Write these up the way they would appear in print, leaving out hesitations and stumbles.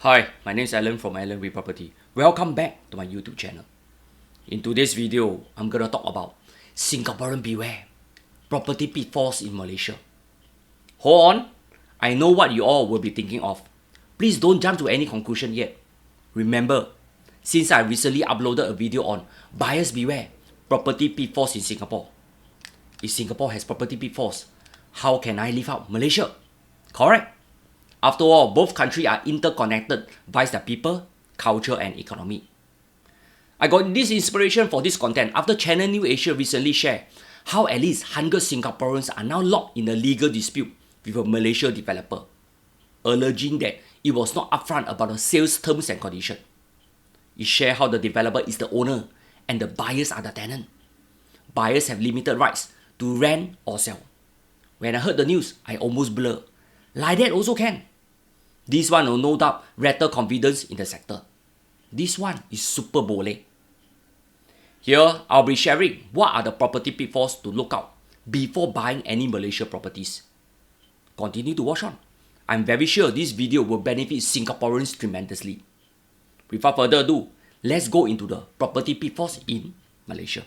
Hi, my name is Alan from Alan with Property. Welcome back to my YouTube channel. In today's video, I'm gonna talk about Singaporean beware, property pitfalls in Malaysia. Hold on, I know what you all will be thinking of. Please don't jump to any conclusion yet. Remember, since I recently uploaded a video on buyers beware, property pitfalls in Singapore. If Singapore has property pitfalls, how can I leave out Malaysia? Correct? After all, both countries are interconnected by their people, culture, and economy. I got this inspiration for this content after Channel New Asia recently shared how at least 100 Singaporeans are now locked in a legal dispute with a Malaysia developer, alleging that it was not upfront about the sales terms and conditions. It shared how the developer is the owner and the buyers are the tenant. Buyers have limited rights to rent or sell. When I heard the news, I almost blurred. Like that also can. This one will no doubt rattle confidence in the sector. This one is super boleh. Here, I'll be sharing what are the property pitfalls to look out before buying any Malaysia properties. Continue to watch on. I'm very sure this video will benefit Singaporeans tremendously. Without further ado, let's go into the property pitfalls in Malaysia.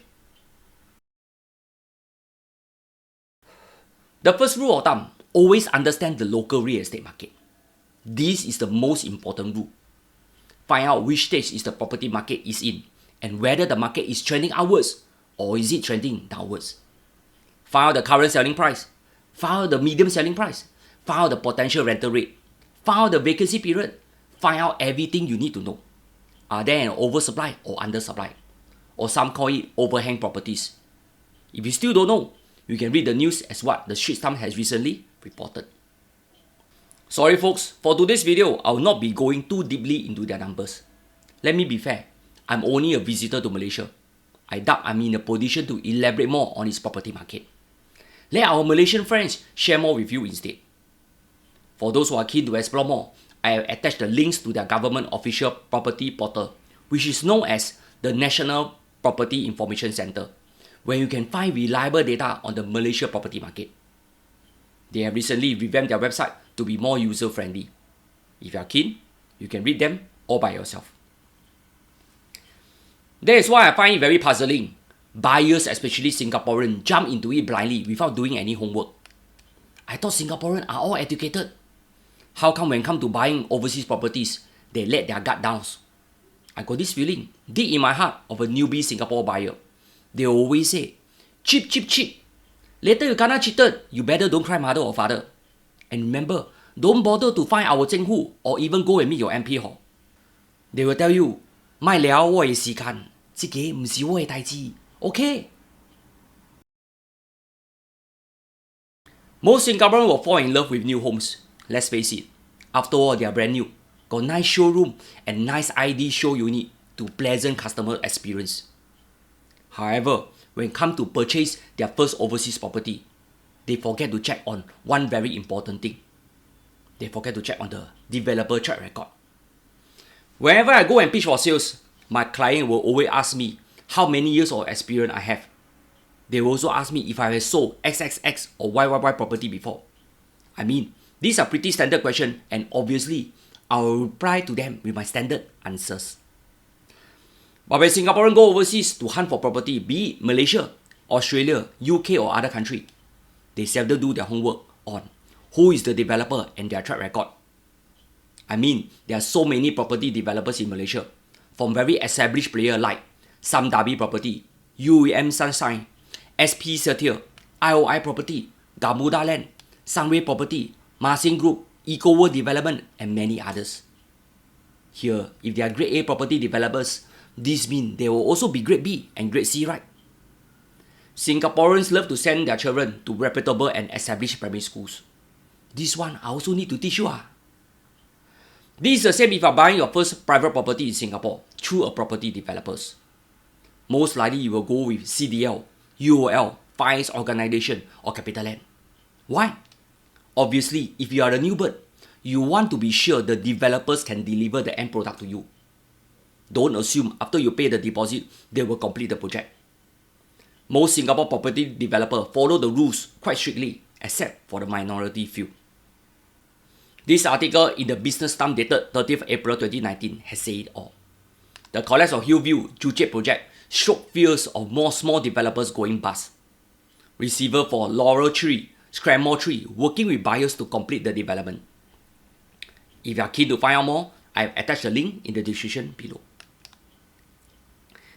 The first rule of thumb, always understand the local real estate market. This is the most important rule. Find out which stage is the property market is in and whether the market is trending upwards or is it trending downwards. Find out the current selling price. Find out the median selling price. Find out the potential rental rate. Find out the vacancy period. Find out everything you need to know. Are there an oversupply or undersupply? Or some call it overhang properties. If you still don't know, you can read the news as what the Straits Times has recently reported. Sorry folks, for today's video, I will not be going too deeply into their numbers. Let me be fair, I'm only a visitor to Malaysia. I doubt I'm in a position to elaborate more on its property market. Let our Malaysian friends share more with you instead. For those who are keen to explore more, I have attached the links to their government official property portal, which is known as the National Property Information Centre, where you can find reliable data on the Malaysia property market. They have recently revamped their website to be more user-friendly. If you are keen, you can read them all by yourself. That is why I find it very puzzling. Buyers, especially Singaporeans, jump into it blindly without doing any homework. I thought Singaporeans are all educated. How come when it comes to buying overseas properties, they let their guard down? I got this feeling deep in my heart of a newbie Singapore buyer. They always say, cheap, cheap, cheap. Later you kena cheated, you better don't cry mother or father. And remember, don't bother to find our Zheng Hu or even go and meet your MP hor. They will tell you, 卖了我的時間，這個唔是我的代誌 okay? Most Singaporeans will fall in love with new homes. Let's face it, after all they are brand new, got nice showroom and nice ID show unit to pleasant customer experience. However, when it comes to purchase their first overseas property, they forget to check on one very important thing. They forget to check on the developer track record. Whenever I go and pitch for sales, my client will always ask me how many years of experience I have. They will also ask me if I have sold XXX or YYY property before. I mean, these are pretty standard questions and obviously, I will reply to them with my standard answers. But when Singaporeans go overseas to hunt for property, be it Malaysia, Australia, UK or other country, they seldom do their homework on who is the developer and their track record. I mean, there are so many property developers in Malaysia, from very established players like Sam Darby Property, UEM Sunshine, SP Setia, IOI Property, Gamuda Land, Sunway Property, Marsin Group, EcoWorld Development, and many others. Here, if they are grade A property developers, this means there will also be grade B and grade C, right? Singaporeans love to send their children to reputable and established primary schools. This one I also need to teach you. This is the same if you are buying your first private property in Singapore through a property developers. Most likely you will go with CDL, UOL, Finance Organization or CapitaLand. Why? Obviously, if you are a new bird, you want to be sure the developers can deliver the end product to you. Don't assume after you pay the deposit, they will complete the project. Most Singapore property developers follow the rules quite strictly, except for the minority few. This article in the Business Times dated 30th April 2019 has said it all. The collapse of Hillview Joo project shook fears of more small developers going bust. Receiver for Laurel Tree, Scramble Tree working with buyers to complete the development. If you are keen to find out more, I have attached a link in the description below.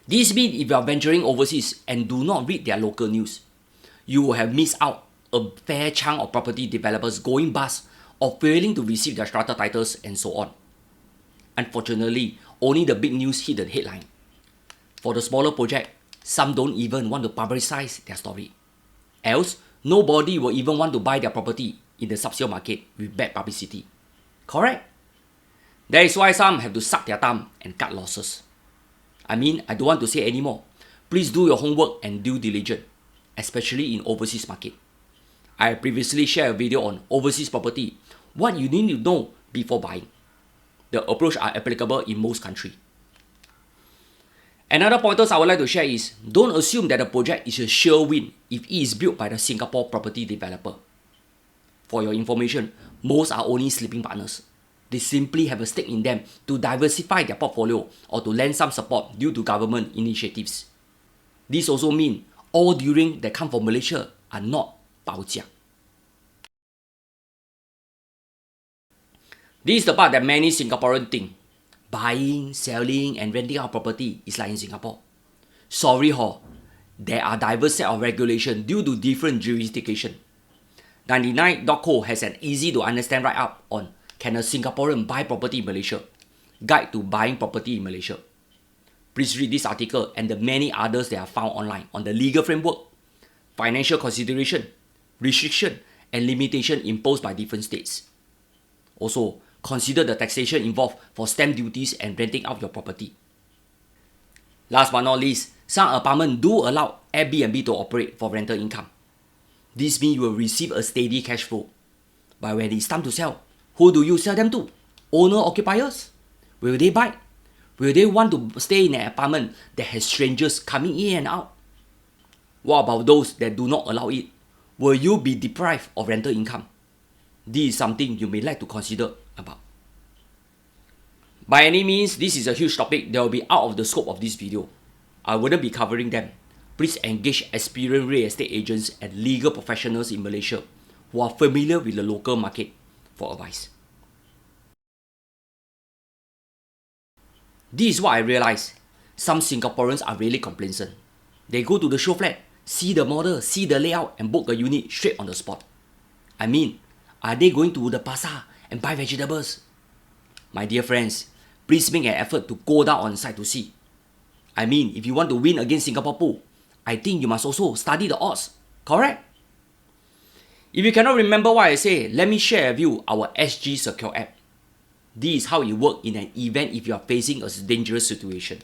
This means if you are venturing overseas and do not read their local news, you will have missed out a fair chunk of property developers going bust or failing to receive their strata titles and so on. Unfortunately, only the big news hit the headline. For the smaller project, some don't even want to publicize their story. Else, nobody will even want to buy their property in the sub-sale market with bad publicity. Correct? That is why some have to suck their thumb and cut losses. I don't want to say anymore. Please do your homework and due diligence, especially in overseas market. I previously shared a video on overseas property, what you need to know before buying. The approach are applicable in most countries. Another pointers I would like to share is, don't assume that the project is a sure win if it is built by the Singapore property developer. For your information, most are only sleeping partners. They simply have a stake in them to diversify their portfolio or to lend some support due to government initiatives. This also means all deals that come from Malaysia are not baojiang. This is the part that many Singaporeans think. Buying, selling and renting out property is like in Singapore. Sorry there are diverse set of regulations due to different jurisdiction. 99.co has an easy to understand write-up on Can a Singaporean buy property in Malaysia? Guide to buying property in Malaysia. Please read this article and the many others that are found online on the legal framework, financial consideration, restriction and limitation imposed by different states. Also, consider the taxation involved for stamp duties and renting out your property. Last but not least, some apartments do allow Airbnb to operate for rental income. This means you will receive a steady cash flow. But when it's time to sell, who do you sell them to? Owner-occupiers? Will they buy? Will they want to stay in an apartment that has strangers coming in and out? What about those that do not allow it? Will you be deprived of rental income? This is something you may like to consider about. By any means, this is a huge topic that will be out of the scope of this video. I wouldn't be covering them. Please engage experienced real estate agents and legal professionals in Malaysia who are familiar with the local market for advice. This is what I realized. Some Singaporeans are really complacent. They go to the show flat, see the model, see the layout and book a unit straight on the spot. Are they going to the pasar and buy vegetables? My dear friends, please make an effort to go down on site to see. If you want to win against Singapore pool, I think you must also study the odds, correct? If you cannot remember what I say, let me share with you our SG Secure app. This is how it works in an event if you are facing a dangerous situation.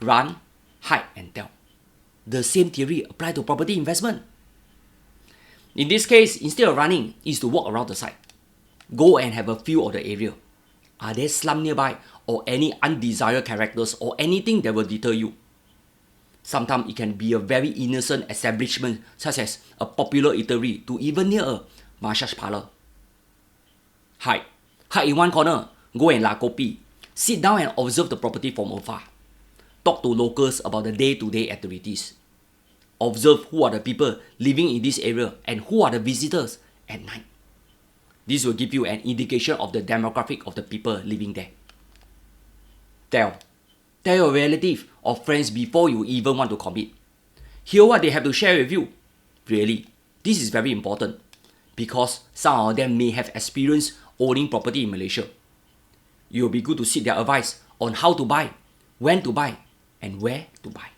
Run, hide and tell. The same theory applies to property investment. In this case, instead of running, is to walk around the site. Go and have a feel of the area. Are there slums nearby or any undesired characters or anything that will deter you? Sometimes it can be a very innocent establishment such as a popular eatery to even near a massage parlor. Hide in one corner, go and la kopi. Sit down and observe the property from afar. Talk to locals about the day-to-day activities. Observe who are the people living in this area and who are the visitors at night. This will give you an indication of the demographic of the people living there. Tell your relative or friends before you even want to commit. Hear what they have to share with you. Really, this is very important because some of them may have experience owning property in Malaysia. It will be good to seek their advice on how to buy, when to buy, and where to buy.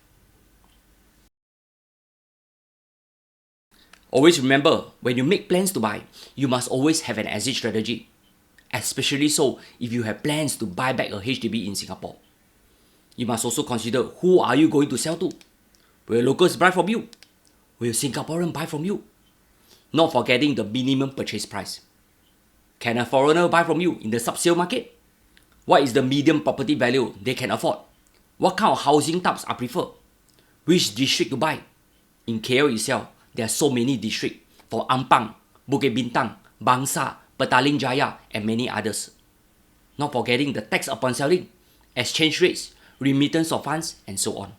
Always remember, when you make plans to buy, you must always have an exit strategy. Especially so if you have plans to buy back a HDB in Singapore. You must also consider who are you going to sell to. Will locals buy from you? Will Singaporeans buy from you? Not forgetting the minimum purchase price. Can a foreigner buy from you in the sub-sale market? What is the median property value they can afford? What kind of housing types are preferred? Which district to buy? In KL itself, there are so many districts from Ampang, Bukit Bintang, Bangsa, Petaling Jaya, and many others. Not forgetting the tax upon selling, exchange rates, remittance of funds, and so on.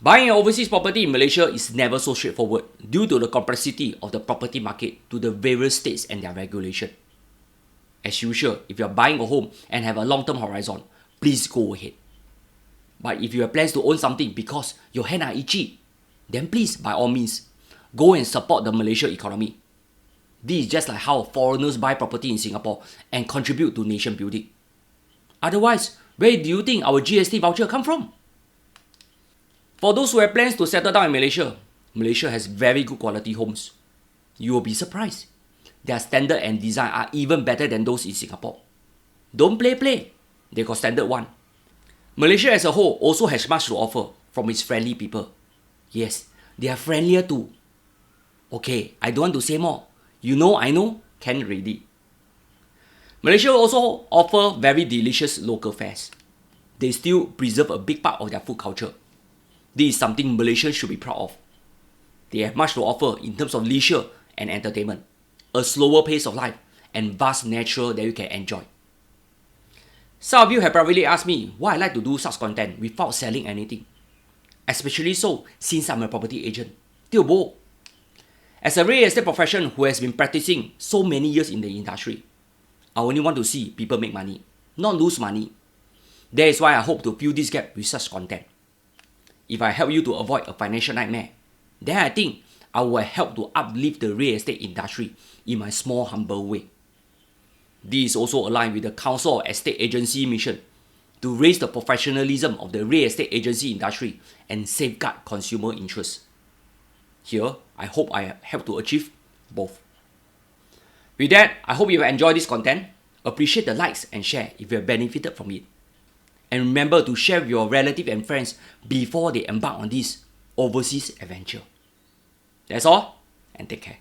Buying an overseas property in Malaysia is never so straightforward due to the complexity of the property market to the various states and their regulation. As usual, if you are buying a home and have a long-term horizon, please go ahead. But if you have plans to own something because your hands are itchy, then please, by all means, go and support the Malaysia economy. This is just like how foreigners buy property in Singapore and contribute to nation building. Otherwise, where do you think our GST voucher come from? For those who have plans to settle down in Malaysia, Malaysia has very good quality homes. You will be surprised. Their standard and design are even better than those in Singapore. Don't play. They got standard one. Malaysia as a whole also has much to offer from its friendly people. Yes, they are friendlier too. Okay, I don't want to say more. You know, I know, can ready. Malaysia also offer very delicious local fares. They still preserve a big part of their food culture. This is something Malaysians should be proud of. They have much to offer in terms of leisure and entertainment, a slower pace of life, and vast nature that you can enjoy. Some of you have probably asked me why I like to do such content without selling anything. Especially so since I'm a property agent. Tio bo. As a real estate professional who has been practicing so many years in the industry, I only want to see people make money, not lose money. That is why I hope to fill this gap with such content. If I help you to avoid a financial nightmare, then I think I will help to uplift the real estate industry in my small, humble way. This is also aligned with the Council of Estate Agency mission to raise the professionalism of the real estate agency industry and safeguard consumer interests. Here, I hope I help to achieve both. With that, I hope you have enjoyed this content. Appreciate the likes and share if you have benefited from it. And remember to share with your relatives and friends before they embark on this overseas adventure. That's all, and take care.